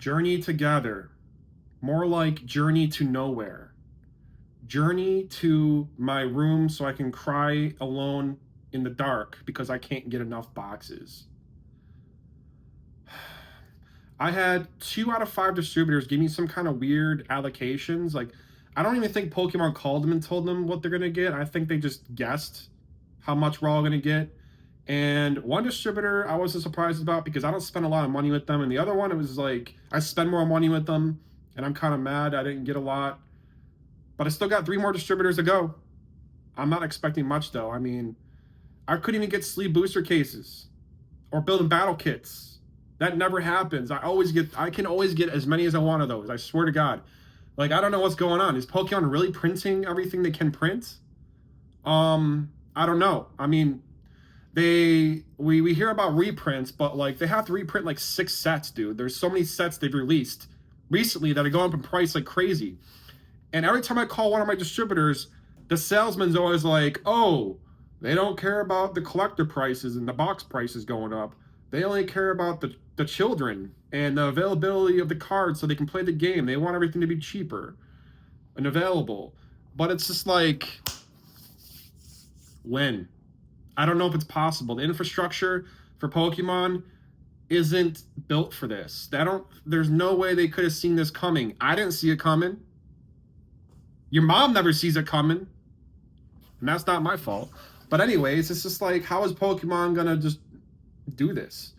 Journey together. More like journey to nowhere. Journey to my room so I can cry alone in the dark because I can't get enough boxes. I had 2 out of 5 distributors give me some kind of weird allocations. Like, I don't even think Pokemon called them and told them what they're going to get. I think they just guessed how much we're all going to get. And one distributor I wasn't surprised about because I don't spend a lot of money with them. And the other one, it was like, I spend more money with them. And I'm kind of mad I didn't get a lot. But I still got 3 more distributors to go. I'm not expecting much, though. I mean, I couldn't even get sleeve booster cases or building battle kits. That never happens. I can always get as many as I want of those. I swear to God. Like, I don't know what's going on. Is Pokemon really printing everything they can print? I don't know. I mean, we hear about reprints, but like they have to reprint like 6 sets, dude. There's so many sets they've released recently that are going up in price like crazy. And every time I call one of my distributors, the salesman's always like, oh, they don't care about the collector prices and the box prices going up. They only care about the children and the availability of the cards so they can play the game. They want everything to be cheaper and available. But it's just like, when? I don't know if it's possible. The infrastructure for Pokemon isn't built for this. There's no way they could have seen this coming. I didn't see it coming. Your mom never sees it coming. And that's not my fault. But anyways, it's just like, how is Pokemon gonna just do this?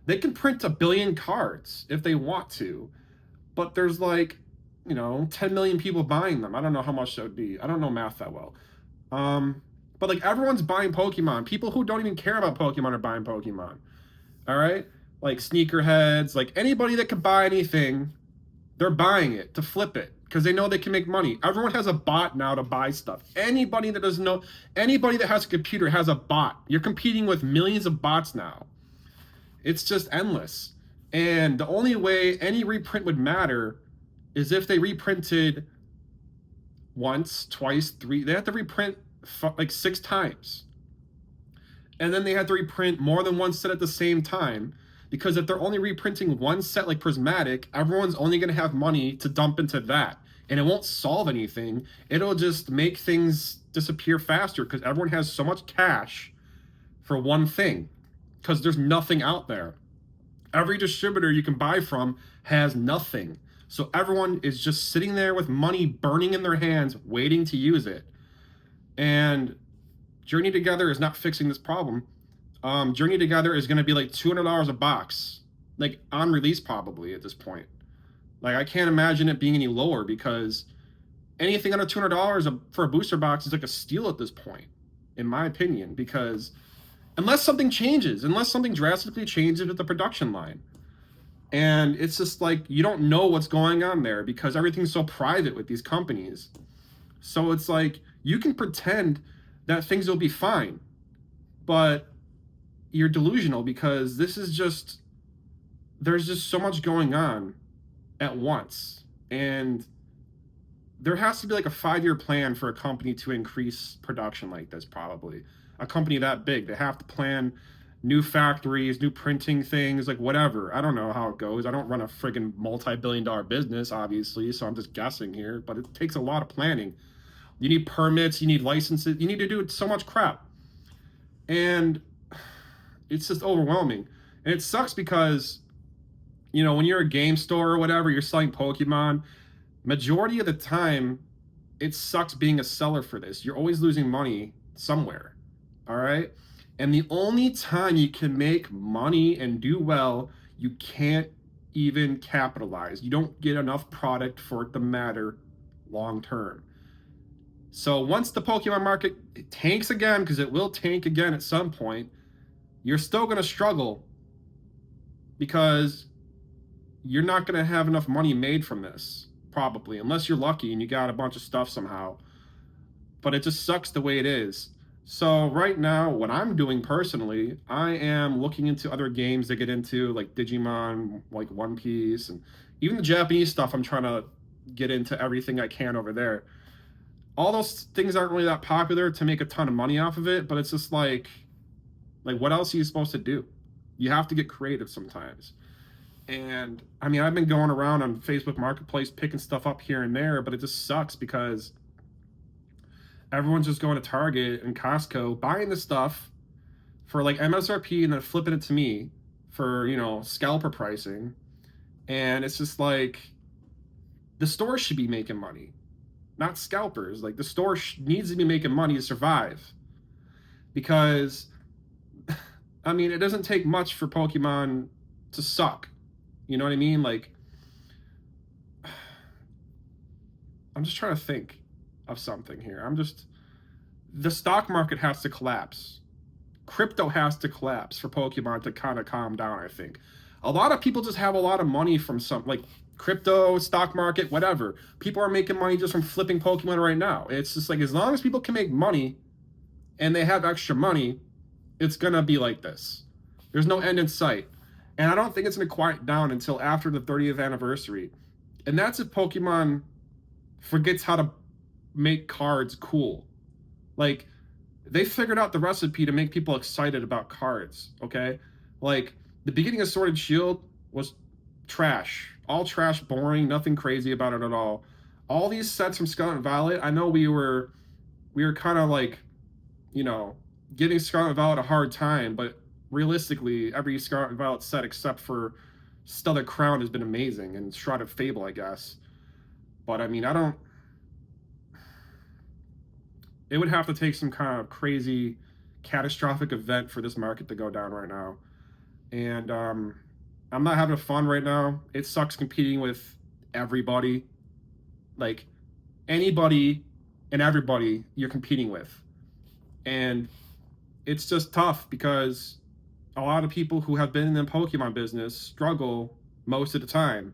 They can print 1 billion cards if they want to, but there's like, 10 million people buying them. I don't know how much that would be. I don't know math that well. But like everyone's buying Pokemon. People who don't even care about Pokemon are buying Pokemon. All right? Like sneakerheads, like anybody that can buy anything, they're buying it to flip it because they know they can make money. Everyone has a bot now to buy stuff. Anybody that doesn't know, anybody that has a computer has a bot. You're competing with millions of bots now. It's just endless. And the only way any reprint would matter is if they reprinted once, twice, 3. They have to reprint like 6 times. And then they have to reprint more than one set at the same time. Because if they're only reprinting one set like Prismatic, everyone's only going to have money to dump into that. And it won't solve anything. It'll just make things disappear faster because everyone has so much cash for one thing. Because there's nothing out there. Every distributor you can buy from has nothing. So everyone is just sitting there with money burning in their hands, waiting to use it. And Journey Together is not fixing this problem. Journey Together is going to be like $200 a box, like on release probably at this point. Like I can't imagine it being any lower because anything under $200 for a booster box is like a steal at this point, in my opinion, because unless something changes, unless something drastically changes with the production line. And it's just like, you don't know what's going on there because everything's so private with these companies. So it's like, you can pretend that things will be fine, but you're delusional because there's just so much going on at once. And there has to be like a 5-year plan for a company to increase production like this, probably. A company that big, they have to plan new factories, new printing things, like whatever. I don't know how it goes. I don't run a friggin' multi-billion-dollar business, obviously, so I'm just guessing here, but it takes a lot of planning. You need permits, you need licenses, you need to do so much crap. And it's just overwhelming. And it sucks because, when you're a game store or whatever, you're selling Pokemon, majority of the time, it sucks being a seller for this. You're always losing money somewhere, all right? And the only time you can make money and do well, you can't even capitalize. You don't get enough product for it to matter long term. So once the Pokemon market tanks again, because it will tank again at some point, you're still going to struggle because you're not going to have enough money made from this, probably, unless you're lucky and you got a bunch of stuff somehow. But it just sucks the way it is. So right now, what I'm doing personally, I am looking into other games to get into, like Digimon, like One Piece, and even the Japanese stuff. I'm trying to get into everything I can over there. All those things aren't really that popular to make a ton of money off of it, but it's just like what else are you supposed to do? You have to get creative sometimes. And I mean, I've been going around on Facebook Marketplace picking stuff up here and there, but it just sucks because everyone's just going to Target and Costco buying the stuff for like MSRP and then flipping it to me for, scalper pricing. And it's just like the store should be making money, not scalpers. Like the store needs to be making money to survive because I mean, it doesn't take much for Pokemon to suck. You know what I mean? Like I'm just trying to think of something here. The stock market has to collapse. Crypto has to collapse for Pokemon to kind of calm down, I think. A lot of people just have a lot of money from like crypto, stock market, whatever. People are making money just from flipping Pokemon right now. It's just like as long as people can make money and they have extra money, it's going to be like this. There's no end in sight. And I don't think it's going to quiet down until after the 30th anniversary. And that's if Pokemon forgets how to make cards cool. Like, they figured out the recipe to make people excited about cards, okay? Like, the beginning of Sword and Shield was trash. All trash, boring, nothing crazy about it at all. All these sets from Scarlet and Violet, I know we were kind of like, giving Scarlet and Violet a hard time, but realistically, every Scarlet and Violet set except for Stellar Crown has been amazing, and Shroud of Fable, I guess. But I mean, it would have to take some kind of crazy, catastrophic event for this market to go down right now. And I'm not having fun right now. It sucks competing with everybody. Like, anybody and everybody you're competing with. And it's just tough because a lot of people who have been in the Pokemon business struggle most of the time.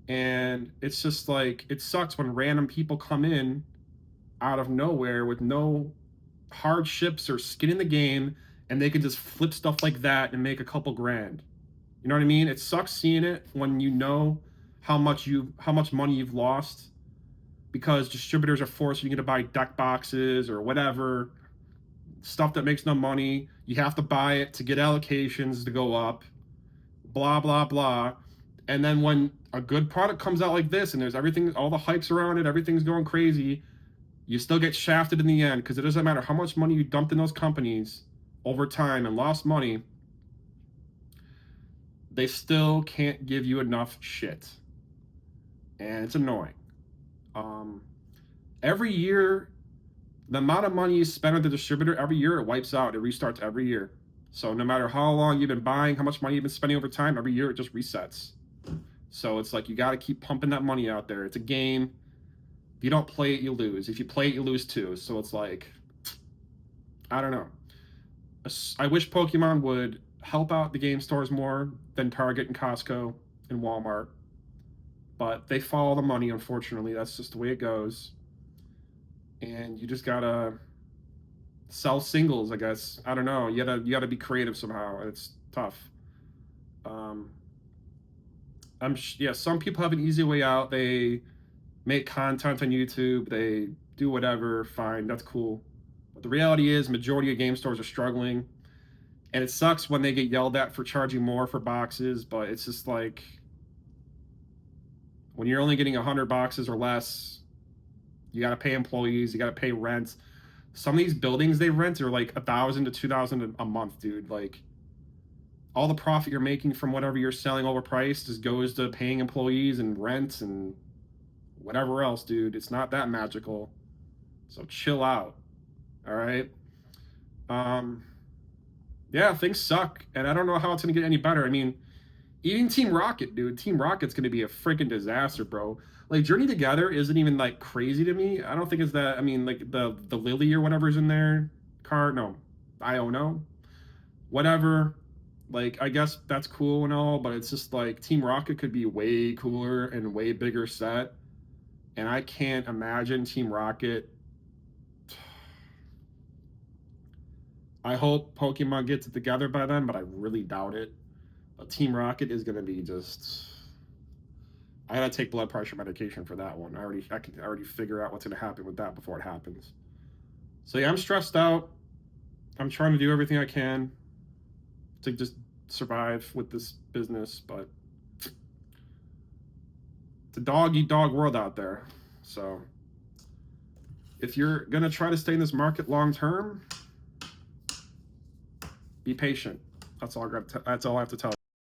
And it's just like, it sucks when random people come in out of nowhere with no hardships or skin in the game and they can just flip stuff like that and make a couple grand. You know what I mean? It sucks seeing it when you know how much money you've lost because distributors are forcing you to buy deck boxes or whatever, stuff that makes no money. You have to buy it to get allocations to go up, blah, blah, blah. And then when a good product comes out like this and there's everything, all the hypes around it, everything's going crazy, you still get shafted in the end because it doesn't matter how much money you dumped in those companies over time and lost money, they still can't give you enough shit. And it's annoying. Every year, the amount of money you spend on the distributor, every year it wipes out. It restarts every year. So no matter how long you've been buying, how much money you've been spending over time, every year it just resets. So it's like you got to keep pumping that money out there. It's a game. If you don't play it, you lose. If you play it, you lose too. So it's like, I don't know. I wish Pokemon would help out the game stores more than Target and Costco and Walmart. But they follow the money, unfortunately. That's just the way it goes. And you just gotta sell singles, I guess. I don't know. You gotta be creative somehow. It's tough. Some people have an easy way out. They make content on YouTube. They do whatever. Fine, that's cool. But the reality is, majority of game stores are struggling, and it sucks when they get yelled at for charging more for boxes. But it's just like when you're only getting 100 boxes or less, you got to pay employees. You got to pay rent. Some of these buildings they rent are like $1,000 to $2,000 a month, dude. Like, all the profit you're making from whatever you're selling overpriced just goes to paying employees and rent and whatever else, dude. It's not that magical. So chill out. All right. Yeah, things suck, and I don't know how it's gonna get any better. I mean, even Team Rocket, dude. Team Rocket's gonna be a freaking disaster, bro. Like Journey Together isn't even like crazy to me. I don't think it's that. I mean, like the Lily or whatever's in there card. No, I don't know. Whatever. Like, I guess that's cool and all, but it's just like Team Rocket could be way cooler and way bigger set. And I can't imagine Team Rocket. I hope Pokemon gets it together by then, but I really doubt it. But Team Rocket is gonna be just. I gotta take blood pressure medication for that one. I can already figure out what's gonna happen with that before it happens. So yeah, I'm stressed out. I'm trying to do everything I can to just survive with this business, but a dog-eat-dog world out there. So if you're going to try to stay in this market long term, be patient. That's all I have to tell you.